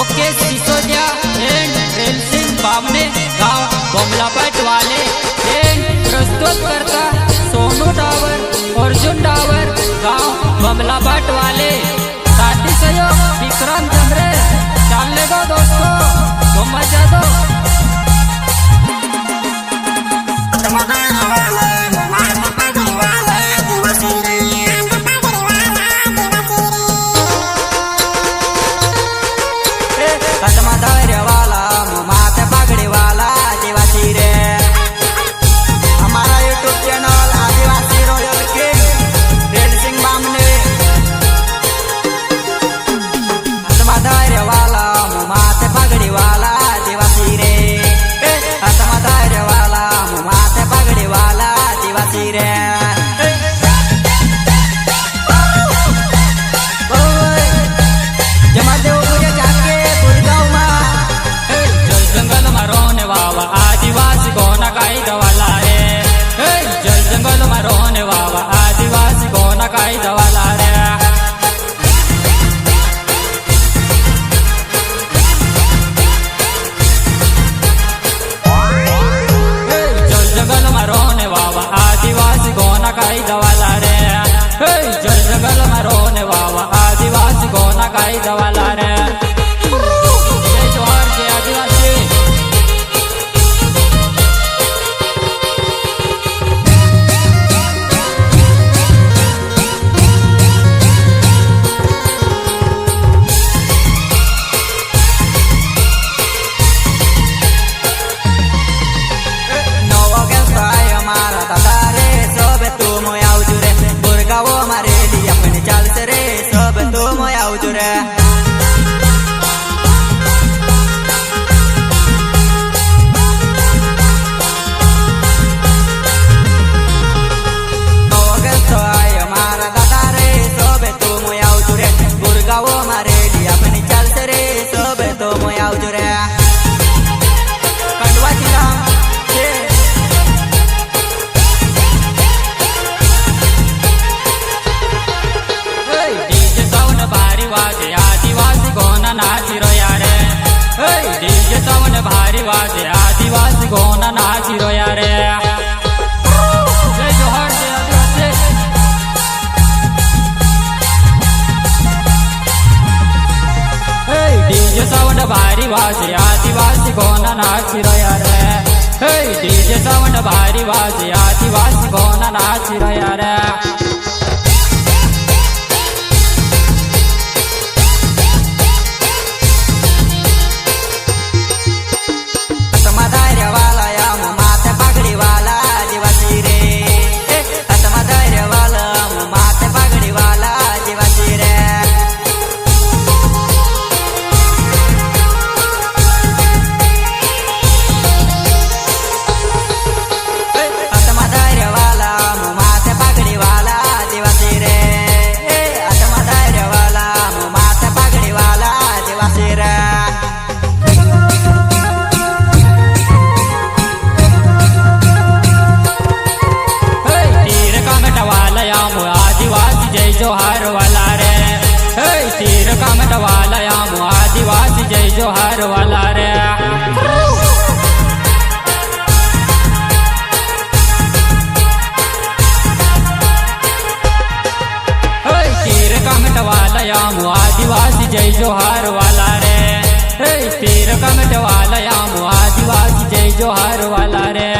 Mukesh Sisodia and Prem Singh Bamne गांव बोमलापट वाले प्रस्तुत करता सोनू डावर अर्जुन डावर गांव बोमलापट वाले साथी सहयोग विक्रम चंद्रे। चलने दो दोस्तों, तो मजा दो। जल जंगल में रोने वाला आदिवासी को न काई दवाला रे। जय जोहार जय आदिवासी। भारी वाजे आदिवासी को ना नाची रो यार। जय जोहार जय आदिवासी। डीजे साउंड भारी वाजे आदिवासी को ना नाची रो यार। डीजे साउंड भारी वाजे आदिवासी को ना नाची रो यार। जोहार वाला रे तीर कामट वाला आदिवासी जय जोहार वाला रे। तीर कामट वाला आदिवासी जय जोहार वाला रे। तीर कामट वाला आदिवासी जय जोहार वाला रे।